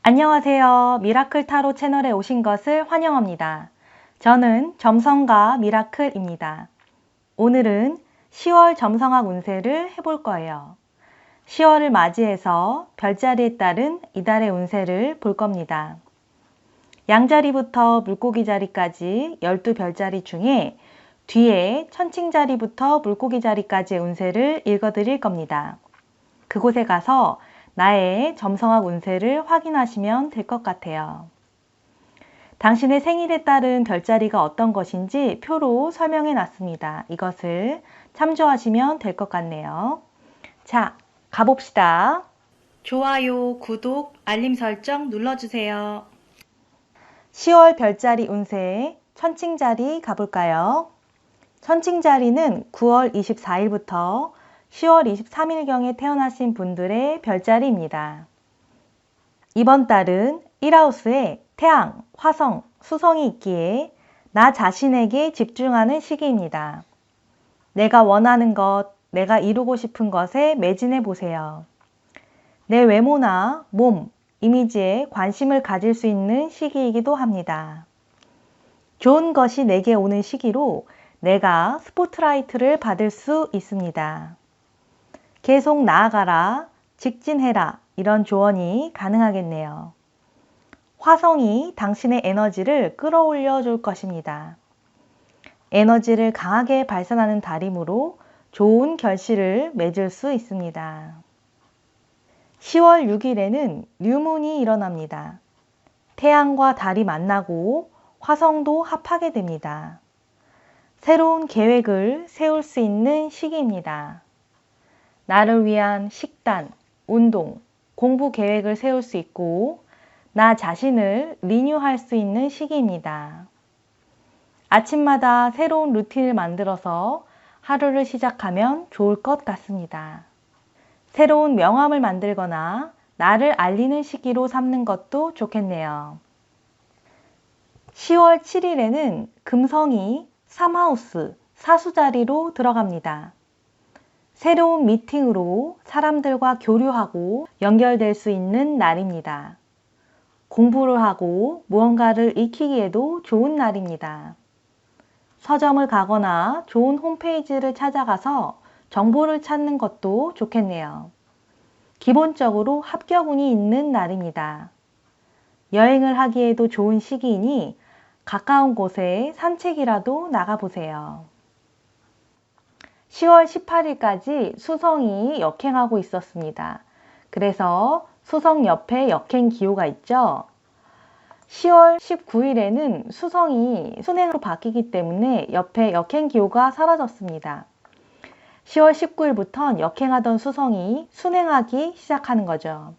안녕하세요. 미라클 타로 채널에 오신 것을 환영합니다. 저는 점성가 미라클입니다. 오늘은 10월 점성학 운세를 해볼 거예요. 10월을 맞이해서 별자리에 따른 이달의 운세를 볼 겁니다. 양자리부터 물고기 자리까지 12별자리 중에 뒤에 천칭자리부터 물고기 자리까지의 운세를 읽어드릴 겁니다. 그곳에 가서 나의 점성학 운세를 확인하시면 될 것 같아요. 당신의 생일에 따른 별자리가 어떤 것인지 표로 설명해 놨습니다. 이것을 참조하시면 될 것 같네요. 자, 가봅시다. 좋아요, 구독, 알림 설정 눌러주세요. 10월 별자리 운세 천칭자리 가볼까요? 천칭자리는 9월 24일부터 10월 23일경에 태어나신 분들의 별자리입니다. 이번 달은 1하우스에 태양, 화성, 수성이 있기에 나 자신에게 집중하는 시기입니다. 내가 원하는 것, 내가 이루고 싶은 것에 매진해 보세요. 내 외모나 몸, 이미지에 관심을 가질 수 있는 시기이기도 합니다. 좋은 것이 내게 오는 시기로 내가 스포트라이트를 받을 수 있습니다. 계속 나아가라, 직진해라 이런 조언이 가능하겠네요. 화성이 당신의 에너지를 끌어올려 줄 것입니다. 에너지를 강하게 발산하는 달이므로 좋은 결실을 맺을 수 있습니다. 10월 6일에는 뉴문이 일어납니다. 태양과 달이 만나고 화성도 합하게 됩니다. 새로운 계획을 세울 수 있는 시기입니다. 나를 위한 식단, 운동, 공부 계획을 세울 수 있고 나 자신을 리뉴할 수 있는 시기입니다. 아침마다 새로운 루틴을 만들어서 하루를 시작하면 좋을 것 같습니다. 새로운 명함을 만들거나 나를 알리는 시기로 삼는 것도 좋겠네요. 10월 7일에는 금성이 3하우스 사수자리로 들어갑니다. 새로운 미팅으로 사람들과 교류하고 연결될 수 있는 날입니다. 공부를 하고 무언가를 익히기에도 좋은 날입니다. 서점을 가거나 좋은 홈페이지를 찾아가서 정보를 찾는 것도 좋겠네요. 기본적으로 합격운이 있는 날입니다. 여행을 하기에도 좋은 시기이니 가까운 곳에 산책이라도 나가보세요. 10월 18일까지 수성이 역행하고 있었습니다. 그래서 수성 옆에 역행 기호가 있죠. 10월 19일에는 수성이 순행으로 바뀌기 때문에 옆에 역행 기호가 사라졌습니다. 10월 19일부터 역행하던 수성이 순행하기 시작하는 거죠.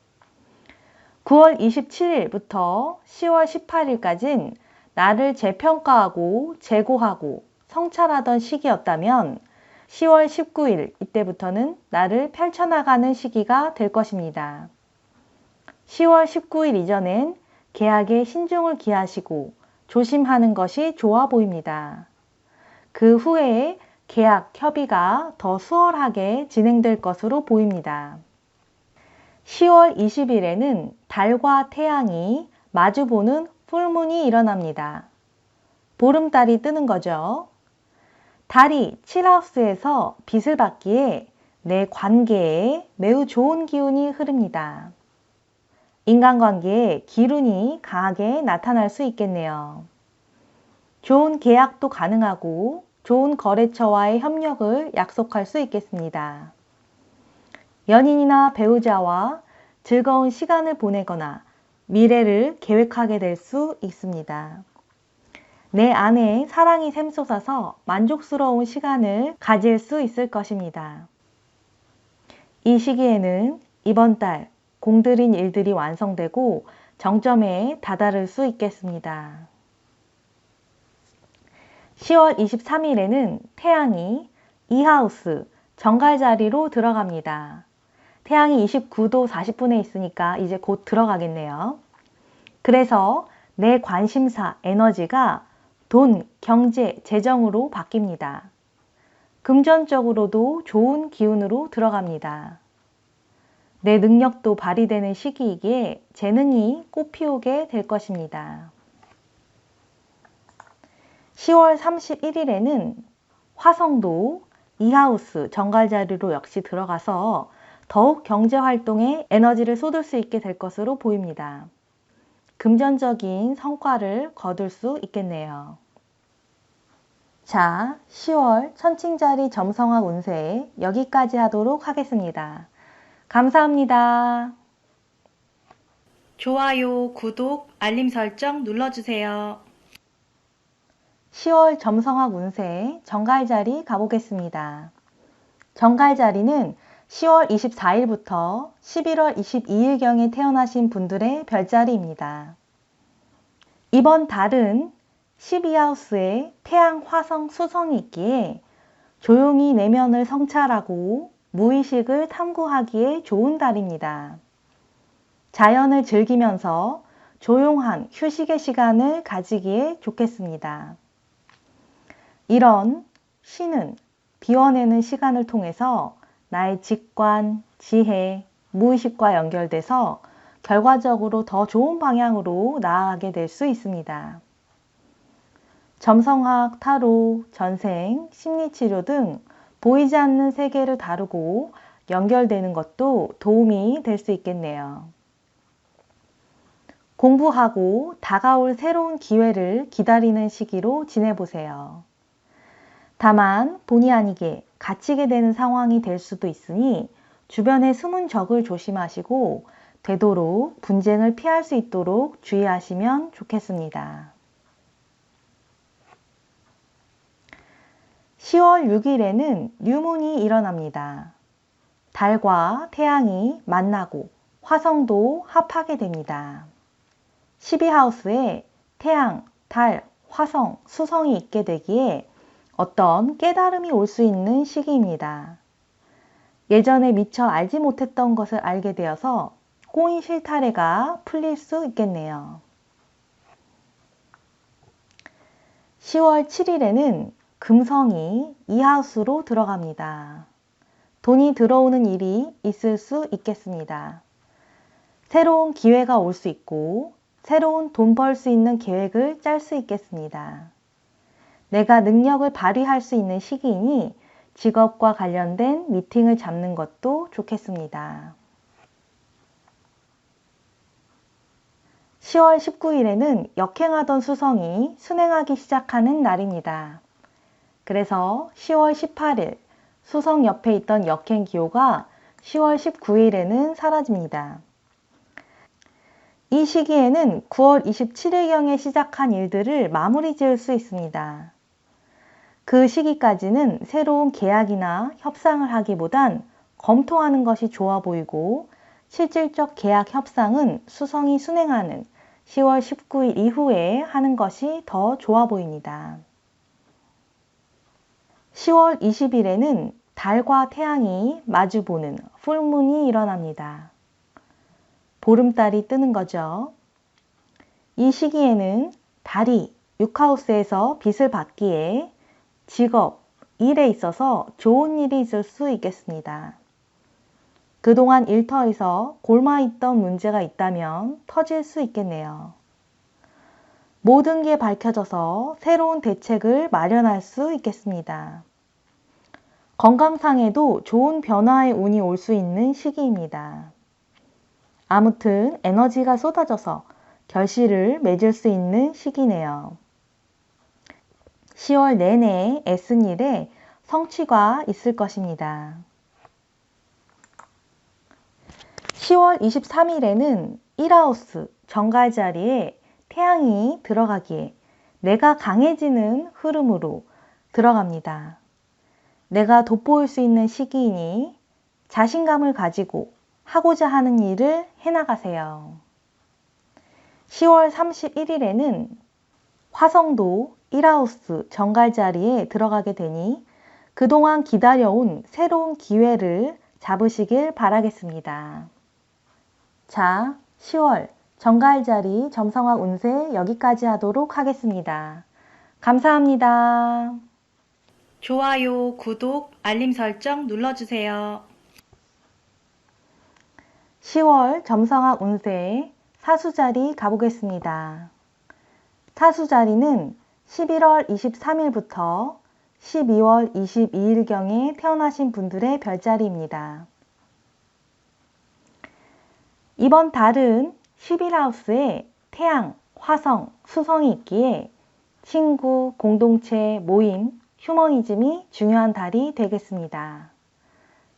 9월 27일부터 10월 18일까지는 나를 재평가하고 재고하고 성찰하던 시기였다면 10월 19일 이때부터는 나를 펼쳐나가는 시기가 될 것입니다. 10월 19일 이전엔 계약에 신중을 기하시고 조심하는 것이 좋아 보입니다. 그 후에 계약, 협의가 더 수월하게 진행될 것으로 보입니다. 10월 20일에는 달과 태양이 마주보는 풀문이 일어납니다. 보름달이 뜨는 거죠. 달이 7하우스에서 빛을 받기에 내 관계에 매우 좋은 기운이 흐릅니다. 인간관계에 기운이 강하게 나타날 수 있겠네요. 좋은 계약도 가능하고 좋은 거래처와의 협력을 약속할 수 있겠습니다. 연인이나 배우자와 즐거운 시간을 보내거나 미래를 계획하게 될 수 있습니다. 내 안에 사랑이 샘솟아서 만족스러운 시간을 가질 수 있을 것입니다. 이 시기에는 이번 달 공들인 일들이 완성되고 정점에 다다를 수 있겠습니다. 10월 23일에는 태양이 2하우스 정갈자리로 들어갑니다. 태양이 29도 40분에 있으니까 이제 곧 들어가겠네요. 그래서 내 관심사, 에너지가 돈, 경제, 재정으로 내 능력도 발휘되는 시기이기에 재능이 꽃피우게 될 것입니다. 10월 31일에는 화성도 이하우스 정갈자리로 역시 들어가서 더욱 경제활동에 에너지를 쏟을 수 있게 될 것으로 보입니다. 금전적인 성과를 거둘 수 있겠네요. 자, 10월 천칭자리 점성학 운세 여기까지 하도록 하겠습니다. 감사합니다. 좋아요, 구독, 알림 설정 눌러주세요. 10월 점성학 운세 정갈자리 가보겠습니다. 정갈자리는 10월 24일부터 11월 22일경에 태어나신 분들의 별자리입니다. 이번 달은 12하우스에 태양, 화성, 수성이 있기에 조용히 내면을 성찰하고 무의식을 탐구하기에 좋은 달입니다. 자연을 즐기면서 조용한 휴식의 시간을 가지기에 좋겠습니다. 이런 쉬는, 비워내는 시간을 통해서 나의 직관, 지혜, 무의식과 연결돼서 결과적으로 더 좋은 방향으로 나아가게 될 수 있습니다. 점성학, 타로, 전생, 심리치료 등 보이지 않는 세계를 다루고 연결되는 것도 도움이 될 수 있겠네요. 공부하고 다가올 새로운 기회를 기다리는 시기로 지내보세요. 다만 본의 아니게 갇히게 되는 상황이 될 수도 있으니 주변의 숨은 적을 조심하시고 되도록 분쟁을 피할 수 있도록 주의하시면 좋겠습니다. 10월 6일에는 뉴문이 일어납니다. 달과 태양이 만나고 화성도 합하게 됩니다. 12하우스에 태양, 달, 화성, 수성이 있게 되기에 어떤 깨달음이 올 수 있는 시기입니다. 예전에 미처 알지 못했던 것을 알게 되어서 꼬인 실타래가 풀릴 수 있겠네요. 10월 7일에는 금성이 이하우스로 들어갑니다. 돈이 들어오는 일이 있을 수 있겠습니다. 새로운 기회가 올 수 있고 새로운 돈 벌 수 있는 계획을 짤 수 있겠습니다. 내가 능력을 발휘할 수 있는 시기이니 직업과 관련된 미팅을 잡는 것도 좋겠습니다. 10월 19일에는 역행하던 수성이 순행하기 시작하는 날입니다. 그래서 10월 18일 수성 옆에 있던 역행 기호가 10월 19일에는 사라집니다. 이 시기에는 9월 27일경에 시작한 일들을 마무리 지을 수 있습니다. 그 시기까지는 새로운 계약이나 협상을 하기보단 검토하는 것이 좋아 보이고 실질적 계약 협상은 수성이 순행하는 10월 19일 이후에 하는 것이 더 좋아 보입니다. 10월 20일에는 달과 태양이 마주보는 풀문이 일어납니다. 보름달이 뜨는 거죠. 이 시기에는 달이 6하우스에서 빛을 받기에 직업, 일에 있어서 좋은 일이 있을 수 있겠습니다. 그동안 일터에서 골마있던 문제가 있다면 터질 수 있겠네요. 모든 게 밝혀져서 새로운 대책을 마련할 수 있겠습니다. 건강상에도 좋은 변화의 운이 올 수 있는 시기입니다. 아무튼 에너지가 쏟아져서 결실을 맺을 수 있는 시기네요. 10월 내내 애쓴 일에 성취가 있을 것입니다. 10월 23일에는 1하우스 정갈자리에 태양이 들어가기에 내가 강해지는 흐름으로 들어갑니다. 내가 돋보일 수 있는 시기이니 자신감을 가지고 하고자 하는 일을 해나가세요. 10월 31일에는 화성도 1하우스 정갈자리에 들어가게 되니 그동안 기다려온 새로운 기회를 잡으시길 바라겠습니다. 자, 10월 정갈자리 점성학 운세 여기까지 하도록 하겠습니다. 감사합니다. 좋아요, 구독, 알림 설정 눌러주세요. 10월 점성학 운세 사수자리 가보겠습니다. 사수자리는 11월 23일부터 12월 22일경에 태어나신 분들의 별자리입니다. 이번 달은 11하우스에 태양, 화성, 수성이 있기에 친구, 공동체, 모임, 휴머니즘이 중요한 달이 되겠습니다.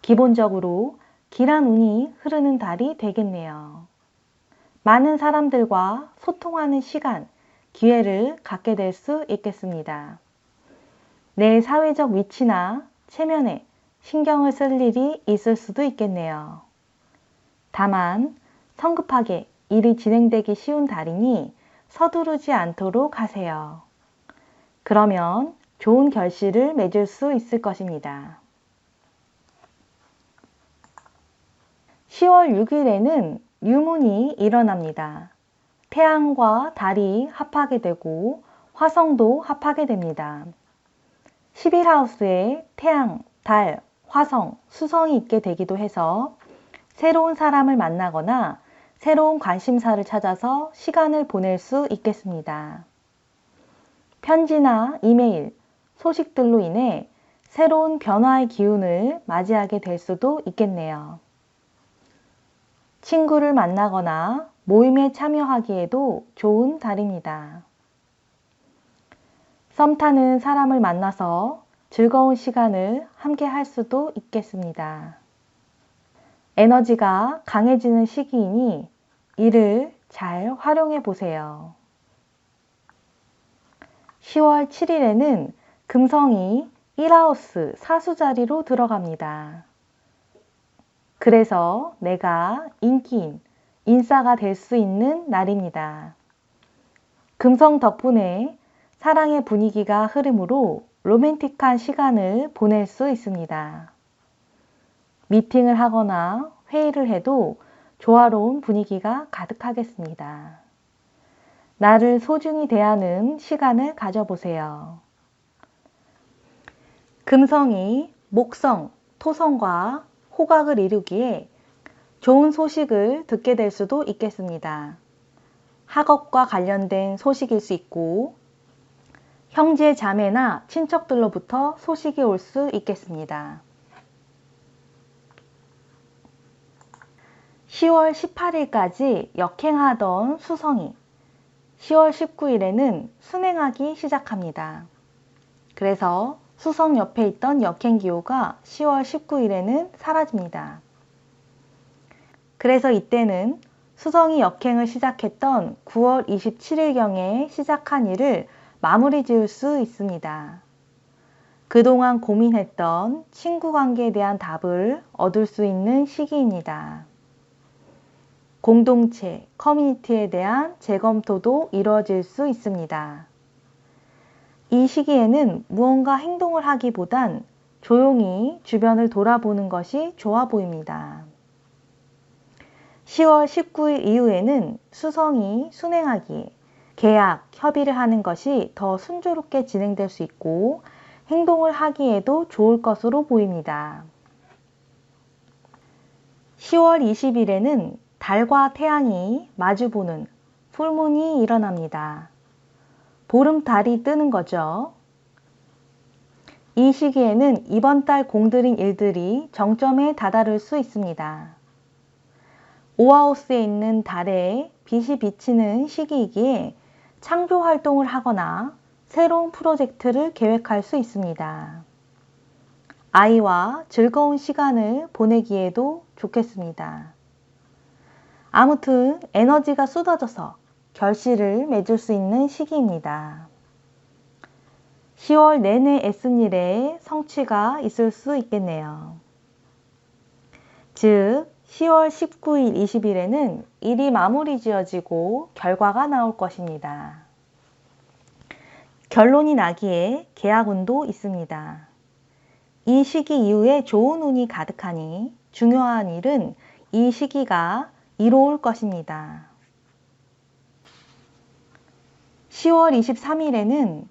기본적으로 길한 운이 흐르는 달이 되겠네요. 많은 사람들과 소통하는 시간, 기회를 갖게 될 수 있겠습니다. 내 사회적 위치나 체면에 신경을 쓸 일이 있을 수도 있겠네요. 다만 성급하게 일이 진행되기 쉬운 달이니 서두르지 않도록 하세요. 그러면 좋은 결실을 맺을 수 있을 것입니다. 10월 6일에는 뉴문이 일어납니다. 태양과 달이 합하게 되고 화성도 합하게 됩니다. 11하우스에 태양, 달, 화성, 수성이 있게 되기도 해서 새로운 사람을 만나거나 새로운 관심사를 찾아서 시간을 보낼 수 있겠습니다. 편지나 이메일, 소식들로 인해 새로운 변화의 기운을 맞이하게 될 수도 있겠네요. 친구를 만나거나 모임에 참여하기에도 좋은 달입니다. 썸 타는 사람을 만나서 즐거운 시간을 함께 할 수도 있겠습니다. 에너지가 강해지는 시기이니 이를 잘 활용해 보세요. 10월 7일에는 금성이 1하우스 사수자리로 들어갑니다. 그래서 내가 인기인, 인싸가 될 수 있는 날입니다. 금성 덕분에 사랑의 분위기가 흐르므로 로맨틱한 시간을 보낼 수 있습니다. 미팅을 하거나 회의를 해도 조화로운 분위기가 가득하겠습니다. 나를 소중히 대하는 시간을 가져보세요. 금성이 목성, 토성과 호각을 이루기에 좋은 소식을 듣게 될 수도 있겠습니다. 학업과 관련된 소식일 수 있고 형제 자매나 친척들로부터 소식이 올 수 있겠습니다. 10월 18일까지 역행하던 수성이 10월 19일에는 순행하기 시작합니다. 그래서 수성 옆에 있던 역행기호가 10월 19일에는 사라집니다. 그래서 이때는 수성이 역행을 시작했던 9월 27일경에 시작한 일을 마무리 지을 수 있습니다. 그동안 고민했던 친구 관계에 대한 답을 얻을 수 있는 시기입니다. 공동체, 커뮤니티에 대한 재검토도 이루어질 수 있습니다. 이 시기에는 무언가 행동을 하기보단 조용히 주변을 돌아보는 것이 좋아 보입니다. 10월 19일 이후에는 수성이 순행하기에 계약, 협의를 하는 것이 더 순조롭게 진행될 수 있고 행동을 하기에도 좋을 것으로 보입니다. 10월 20일에는 달과 태양이 마주보는 풀문이 일어납니다. 보름달이 뜨는 거죠. 이 시기에는 이번 달 공들인 일들이 정점에 다다를 수 있습니다. 5하우스에 있는 달에 빛이 비치는 시기이기에 창조 활동을 하거나 새로운 프로젝트를 계획할 수 있습니다. 아이와 즐거운 시간을 보내기에도 좋겠습니다. 아무튼 에너지가 쏟아져서 결실을 맺을 수 있는 시기입니다. 10월 내내 애쓴 일에 성취가 있을 수 있겠네요. 즉 10월 19일, 20일에는 일이 마무리 지어지고 결과가 나올 것입니다. 결론이 나기에 계약운도 있습니다. 이 시기 이후에 좋은 운이 가득하니 중요한 일은 이 시기가 이로울 것입니다. 10월 23일에는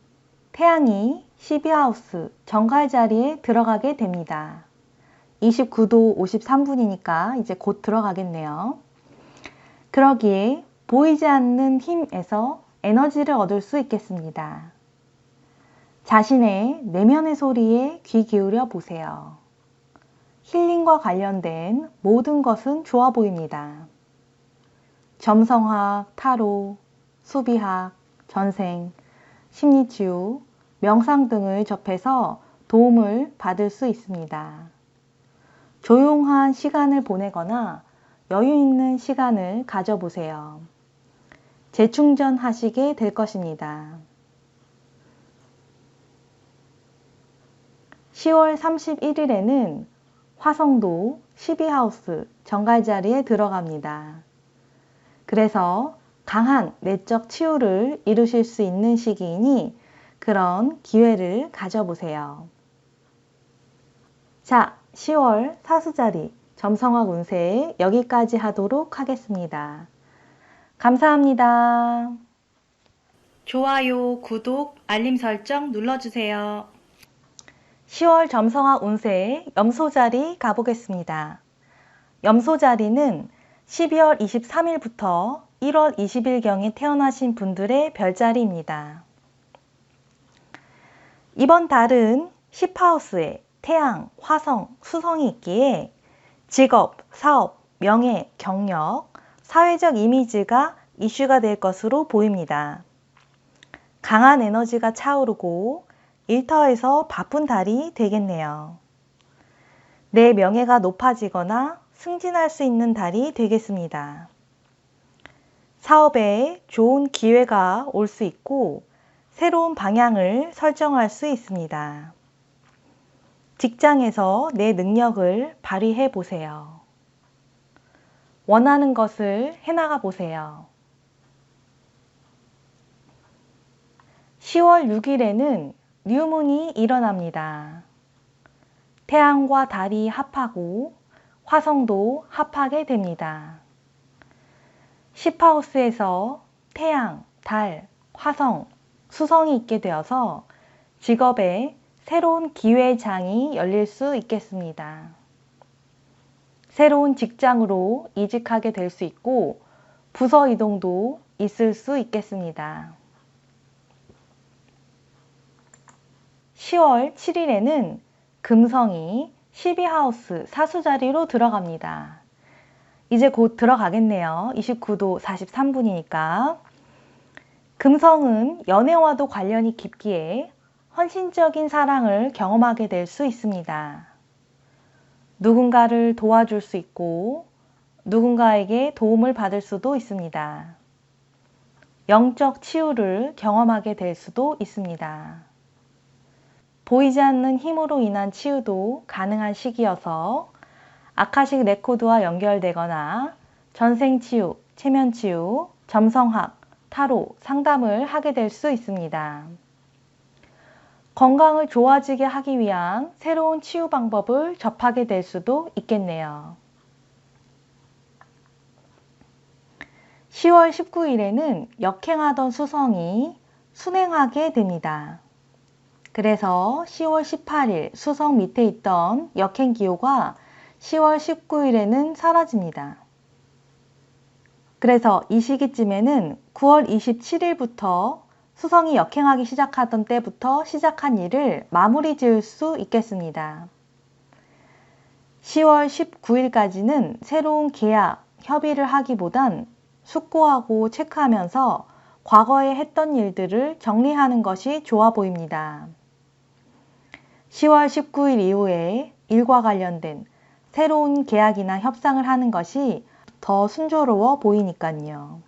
태양이 12하우스 정갈 자리에 들어가게 됩니다. 29도 53분이니까 이제 곧 들어가겠네요. 그러기에 보이지 않는 힘에서 에너지를 얻을 수 있겠습니다. 자신의 내면의 소리에 귀 기울여 보세요. 힐링과 관련된 모든 것은 좋아 보입니다. 점성학, 타로, 수비학, 전생, 심리치유, 명상 등을 접해서 도움을 받을 수 있습니다. 조용한 시간을 보내거나 여유 있는 시간을 가져보세요. 재충전하시게 될 것입니다. 10월 31일에는 화성도 12하우스 정갈자리에 들어갑니다. 그래서 강한 내적 치유를 이루실 수 있는 시기이니 그런 기회를 가져보세요. 자, 10월 사수자리 점성학 운세 여기까지 하도록 하겠습니다. 감사합니다. 좋아요, 구독, 알림 설정 눌러주세요. 10월 점성학 운세 염소자리 가보겠습니다. 염소자리는 12월 23일부터 1월 20일경에 태어나신 분들의 별자리입니다. 이번 달은 10하우스에 태양, 화성, 수성이 있기에 직업, 사업, 명예, 경력, 사회적 이미지가 이슈가 될 것으로 보입니다. 강한 에너지가 차오르고 일터에서 바쁜 달이 되겠네요. 내 명예가 높아지거나 승진할 수 있는 달이 되겠습니다. 사업에 좋은 기회가 올 수 있고 새로운 방향을 설정할 수 있습니다. 직장에서 내 능력을 발휘해 보세요. 원하는 것을 해나가 보세요. 10월 6일에는 뉴문이 일어납니다. 태양과 달이 합하고 화성도 합하게 됩니다. 10하우스에서 태양, 달, 화성, 수성이 있게 되어서 직업에 새로운 기회의 장이 열릴 수 있겠습니다. 새로운 직장으로 이직하게 될 수 있고 부서 이동도 있을 수 있겠습니다. 10월 7일에는 금성이 12하우스 사수자리로 들어갑니다. 이제 곧 들어가겠네요. 29도 43분이니까. 금성은 연애와도 관련이 깊기에 헌신적인 사랑을 경험하게 될 수 있습니다. 누군가를 도와줄 수 있고 누군가에게 도움을 받을 수도 있습니다. 영적 치유를 경험하게 될 수도 있습니다. 보이지 않는 힘으로 인한 치유도 가능한 시기여서 아카식 레코드와 연결되거나 전생치유, 체면치유, 점성학, 타로, 상담을 하게 될 수 있습니다. 건강을 좋아지게 하기 위한 새로운 치유 방법을 접하게 될 수도 있겠네요. 10월 19일에는 역행하던 수성이 순행하게 됩니다. 그래서 10월 18일 수성 밑에 있던 역행 기호가 10월 19일에는 사라집니다. 그래서 이 시기쯤에는 9월 27일부터 수성이 역행하기 시작하던 때부터 시작한 일을 마무리 지을 수 있겠습니다. 10월 19일까지는 새로운 계약, 협의를 하기보단 숙고하고 체크하면서 과거에 했던 일들을 정리하는 것이 좋아 보입니다. 10월 19일 이후에 일과 관련된 새로운 계약이나 협상을 하는 것이 더 순조로워 보이니까요.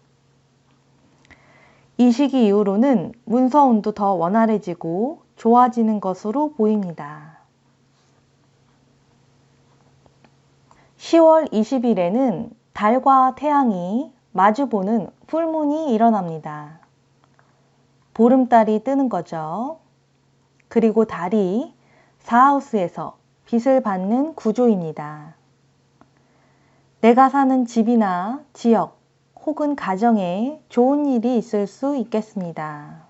이 시기 이후로는 문서운도 더 원활해지고 좋아지는 것으로 보입니다. 10월 20일에는 달과 태양이 마주보는 풀문이 일어납니다. 보름달이 뜨는 거죠. 그리고 달이 4하우스에서 빛을 받는 구조입니다. 내가 사는 집이나 지역 혹은 가정에 좋은 일이 있을 수 있겠습니다.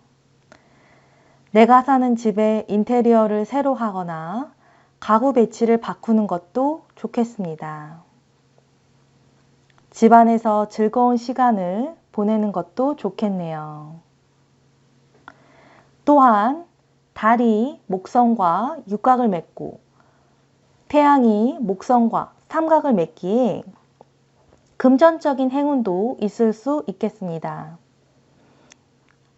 내가 사는 집의 인테리어를 새로 하거나 가구 배치를 바꾸는 것도 좋겠습니다. 집안에서 즐거운 시간을 보내는 것도 좋겠네요. 또한 달이 목성과 육각을 맺고 태양이 목성과 삼각을 맺기에 금전적인 행운도 있을 수 있겠습니다.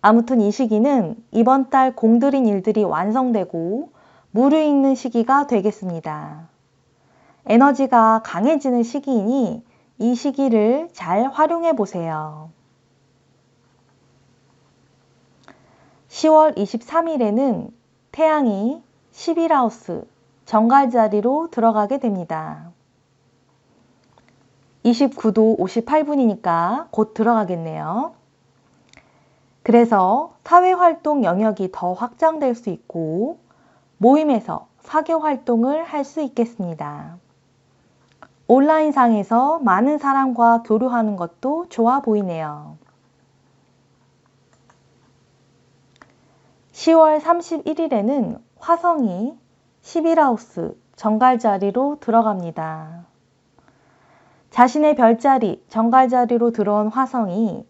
아무튼 이 시기는 이번 달 공들인 일들이 완성되고 무르익는 시기가 되겠습니다. 에너지가 강해지는 시기이니 이 시기를 잘 활용해 보세요. 10월 23일에는 태양이 11하우스 정갈자리로 들어가게 됩니다. 29도 58분이니까 곧 들어가겠네요. 그래서 사회활동 영역이 더 확장될 수 있고 모임에서 사교활동을 할 수 있겠습니다. 온라인상에서 많은 사람과 교류하는 것도 좋아 보이네요. 10월 31일에는 화성이 11하우스 정갈자리로 들어갑니다. 자신의 별자리 정갈자리로 들어온 화성이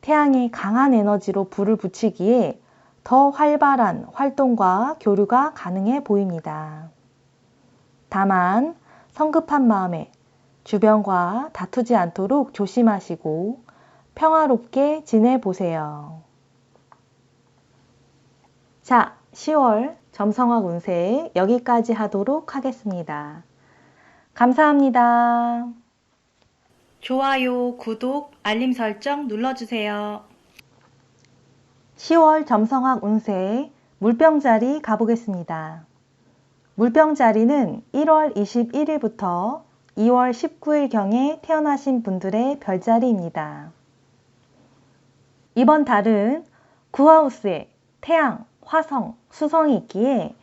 태양의 강한 에너지로 불을 붙이기에 더 활발한 활동과 교류가 가능해 보입니다. 다만 성급한 마음에 주변과 다투지 않도록 조심하시고 평화롭게 지내보세요. 자, 10월 점성학 운세 여기까지 하도록 하겠습니다. 감사합니다. 좋아요, 구독, 알림 설정 눌러주세요. 10월 점성학 운세 물병자리 가보겠습니다. 물병자리는 1월 21일부터 2월 19일경에 태어나신 분들의 별자리입니다. 이번 달은 9하우스에 태양, 화성, 수성이 있기에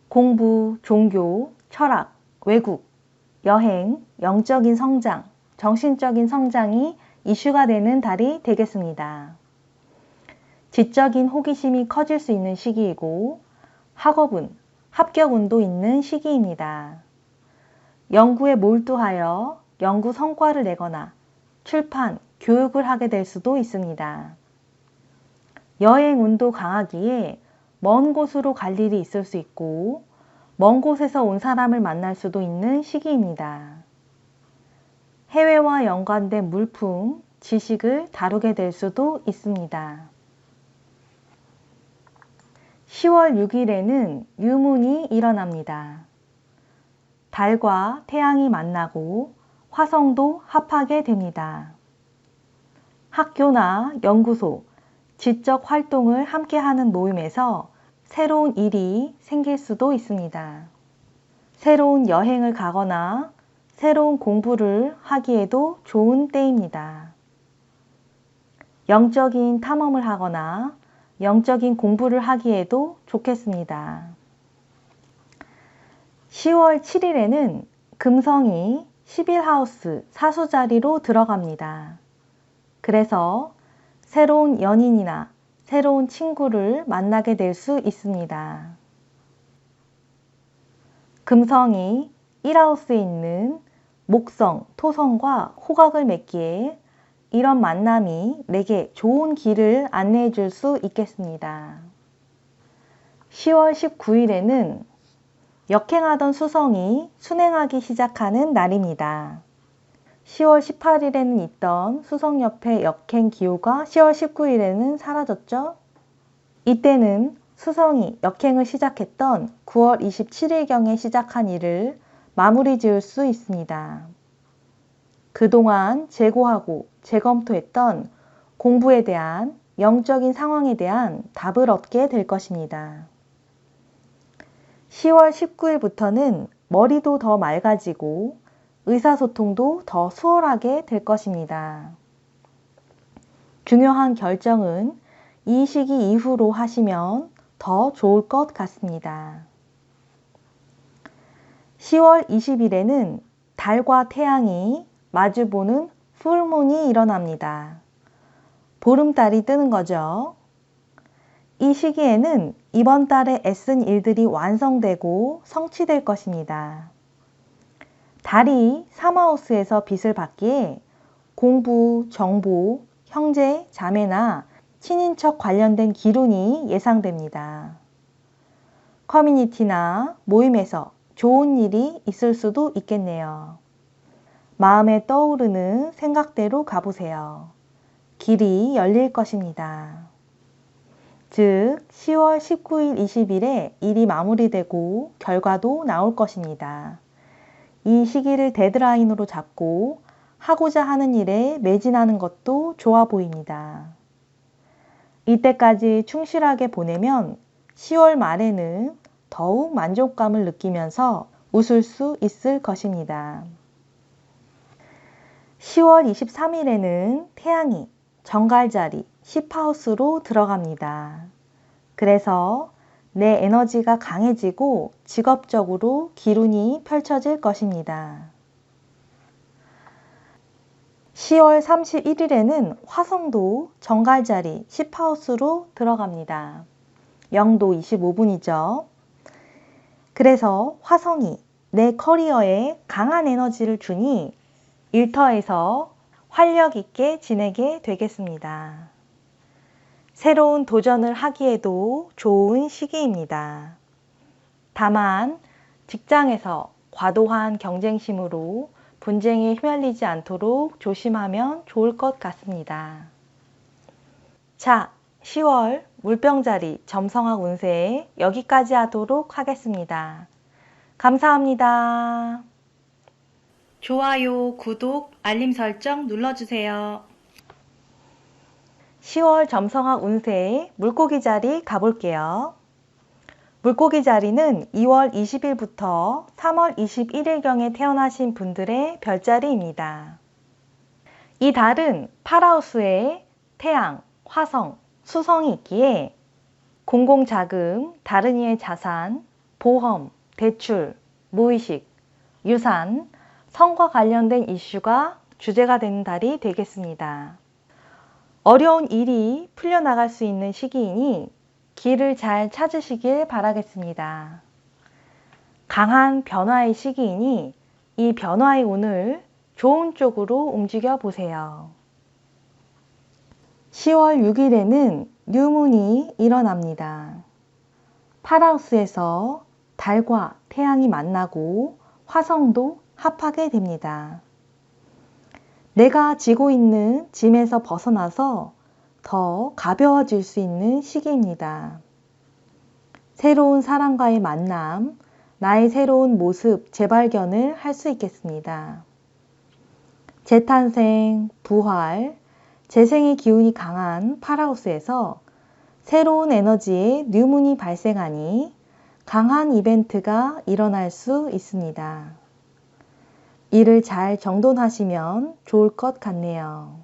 공부, 종교, 철학, 외국, 여행, 영적인 성장, 정신적인 성장이 이슈가 되는 달이 되겠습니다. 지적인 호기심이 커질 수 있는 시기이고 학업운, 합격운도 있는 시기입니다. 연구에 몰두하여 연구 성과를 내거나 출판, 교육을 하게 될 수도 있습니다. 여행운도 강하기에 먼 곳으로 갈 일이 있을 수 있고 먼 곳에서 온 사람을 만날 수도 있는 시기입니다. 해외와 연관된 물품, 지식을 다루게 될 수도 있습니다. 10월 6일에는 유문이 일어납니다. 달과 태양이 만나고 화성도 합하게 됩니다. 학교나 연구소, 지적 활동을 함께하는 모임에서 새로운 일이 생길 수도 있습니다. 새로운 여행을 가거나 새로운 공부를 하기에도 좋은 때입니다. 영적인 탐험을 하거나 영적인 공부를 하기에도 좋겠습니다. 10월 7일에는 금성이 11하우스 사수자리로 들어갑니다. 그래서 새로운 연인이나 새로운 친구를 만나게 될 수 있습니다. 금성이 1하우스에 있는 목성, 토성과 호각을 맺기에 이런 만남이 내게 좋은 길을 안내해 줄 수 있겠습니다. 10월 19일에는 역행하던 수성이 순행하기 시작하는 날입니다. 10월 18일에는 있던 수성 옆에 역행 기호가 10월 19일에는 사라졌죠? 이때는 수성이 역행을 시작했던 9월 27일경에 시작한 일을 마무리 지을 수 있습니다. 그동안 재고하고 재검토했던 공부에 대한 영적인 상황에 대한 답을 얻게 될 것입니다. 10월 19일부터는 머리도 더 맑아지고 의사소통도 더 수월하게 될 것입니다. 중요한 결정은 이 시기 이후로 하시면 더 좋을 것 같습니다. 10월 20일에는 달과 태양이 마주보는 풀문이 일어납니다. 보름달이 뜨는 거죠. 이 시기에는 이번 달에 애쓴 일들이 완성되고 성취될 것입니다. 달이 3하우스에서 빛을 받기에 공부, 정보, 형제, 자매나 친인척 관련된 기운이 예상됩니다. 커뮤니티나 모임에서 좋은 일이 있을 수도 있겠네요. 마음에 떠오르는 생각대로 가보세요. 길이 열릴 것입니다. 즉 10월 19일, 20일에 일이 마무리되고 결과도 나올 것입니다. 이 시기를 데드라인으로 잡고 하고자 하는 일에 매진하는 것도 좋아 보입니다. 이때까지 충실하게 보내면 10월 말에는 더욱 만족감을 느끼면서 웃을 수 있을 것입니다. 10월 23일에는 태양이 정갈자리 10하우스로 들어갑니다. 그래서 내 에너지가 강해지고 직업적으로 기운이 펼쳐질 것입니다. 10월 31일에는 화성도 정갈자리 10하우스로 들어갑니다. 0도 25분이죠. 그래서 화성이 내 커리어에 강한 에너지를 주니 일터에서 활력 있게 지내게 되겠습니다. 새로운 도전을 하기에도 좋은 시기입니다. 다만 직장에서 과도한 경쟁심으로 분쟁에 휘말리지 않도록 조심하면 좋을 것 같습니다. 자, 10월 물병자리 점성학 운세 여기까지 하도록 하겠습니다. 감사합니다. 좋아요, 구독, 알림 설정 눌러주세요. 10월 점성학 운세 물고기 자리 가볼게요. 물고기 자리는 2월 20일부터 3월 21일경에 태어나신 분들의 별자리입니다. 이 달은 8하우스에 태양, 화성, 수성이 있기에 공공자금, 다른 이의 자산, 보험, 대출, 무의식, 유산, 성과 관련된 이슈가 주제가 되는 달이 되겠습니다. 어려운 일이 풀려나갈 수 있는 시기이니 길을 잘 찾으시길 바라겠습니다. 강한 변화의 시기이니 이 변화의 운을 좋은 쪽으로 움직여 보세요. 10월 6일에는 뉴문이 일어납니다. 8하우스에서 달과 태양이 만나고 화성도 합하게 됩니다. 내가 지고 있는 짐에서 벗어나서 더 가벼워질 수 있는 시기입니다. 새로운 사람과의 만남, 나의 새로운 모습 재발견을 할 수 있겠습니다. 재탄생, 부활, 재생의 기운이 강한 8하우스에서 새로운 에너지의 뉴문이 발생하니 강한 이벤트가 일어날 수 있습니다. 이를 잘 정돈하시면 좋을 것 같네요.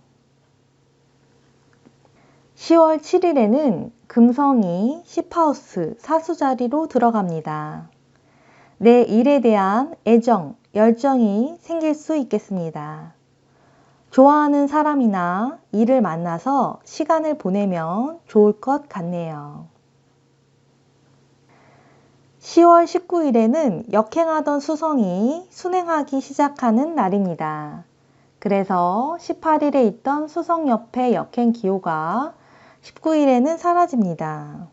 10월 7일에는 금성이 10하우스 사수자리로 들어갑니다. 내 일에 대한 애정, 열정이 생길 수 있겠습니다. 좋아하는 사람이나 일을 만나서 시간을 보내면 좋을 것 같네요. 10월 19일에는 역행하던 수성이 순행하기 시작하는 날입니다. 그래서 18일에 있던 수성 옆에 역행 기호가 19일에는 사라집니다.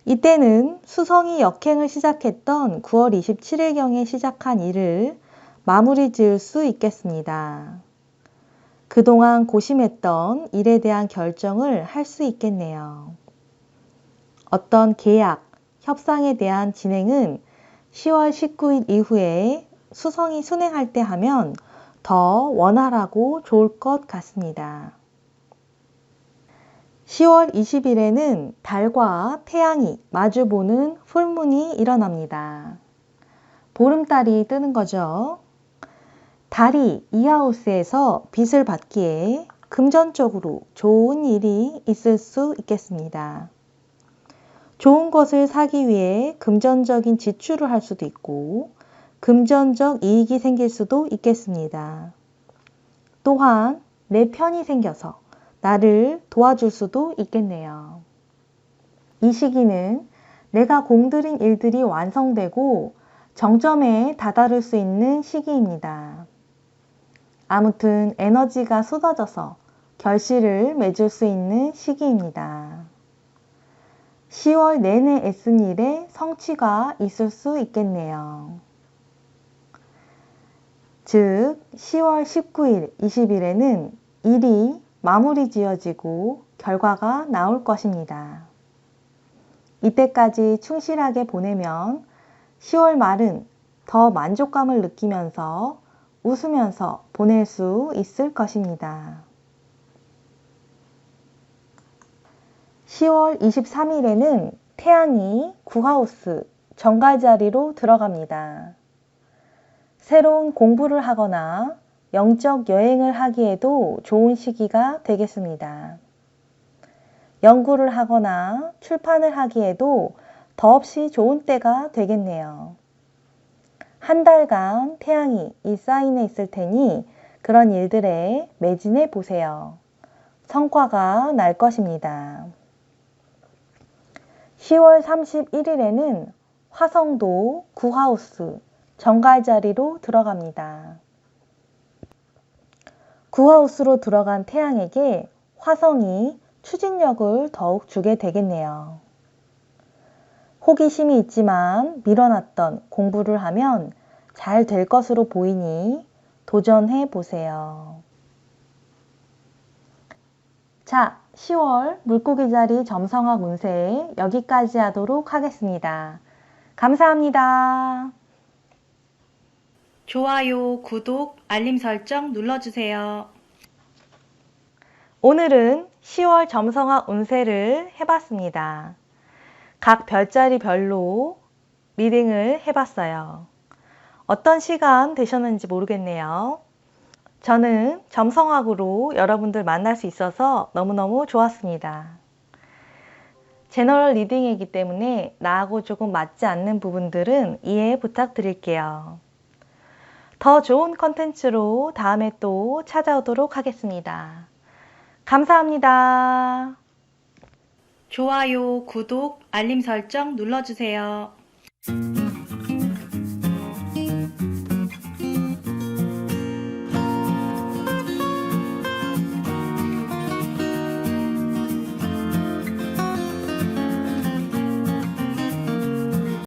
이때는 수성이 역행을 시작했던 9월 27일경에 시작한 일을 마무리 지을 수 있겠습니다. 그동안 고심했던 일에 대한 결정을 할 수 있겠네요. 어떤 계약, 협상에 대한 진행은 10월 19일 이후에 수성이 순행할 때 하면 더 원활하고 좋을 것 같습니다. 10월 20일에는 달과 태양이 마주보는 풀문이 일어납니다. 보름달이 뜨는 거죠. 달이 2하우스에서 빛을 받기에 금전적으로 좋은 일이 있을 수 있겠습니다. 좋은 것을 사기 위해 금전적인 지출을 할 수도 있고 금전적 이익이 생길 수도 있겠습니다. 또한 내 편이 생겨서 나를 도와줄 수도 있겠네요. 이 시기는 내가 공들인 일들이 완성되고 정점에 다다를 수 있는 시기입니다. 아무튼 에너지가 쏟아져서 결실을 맺을 수 있는 시기입니다. 10월 내내 애쓴 일에 성취가 있을 수 있겠네요. 즉 10월 19일, 20일에는 일이 마무리 지어지고 결과가 나올 것입니다. 이때까지 충실하게 보내면 10월 말은 더 만족감을 느끼면서 웃으면서 보낼 수 있을 것입니다. 10월 23일에는 태양이 구하우스 정갈자리로 들어갑니다. 새로운 공부를 하거나 영적 여행을 하기에도 좋은 시기가 되겠습니다. 연구를 하거나 출판을 하기에도 더없이 좋은 때가 되겠네요. 한 달간 태양이 이 사인에 있을 테니 그런 일들에 매진해 보세요. 성과가 날 것입니다. 10월 31일에는 화성도 구하우스 정갈자리로 들어갑니다. 구하우스로 들어간 태양에게 화성이 추진력을 더욱 주게 되겠네요. 호기심이 있지만 밀어놨던 공부를 하면 잘 될 것으로 보이니 도전해 보세요. 자, 10월 물고기 자리 점성학 운세 여기까지 하도록 하겠습니다. 감사합니다. 좋아요, 구독, 알림 설정 눌러주세요. 오늘은 10월 점성학 운세를 해봤습니다. 각 별자리 별로 리딩을 해봤어요. 어떤 시간 되셨는지 모르겠네요. 저는 점성학으로 여러분들 만날 수 있어서 너무너무 좋았습니다. 제너럴 리딩이기 때문에 나하고 조금 맞지 않는 부분들은 이해 부탁드릴게요. 더 좋은 컨텐츠로 다음에 또 찾아오도록 하겠습니다. 감사합니다. 좋아요, 구독, 알림 설정 눌러주세요.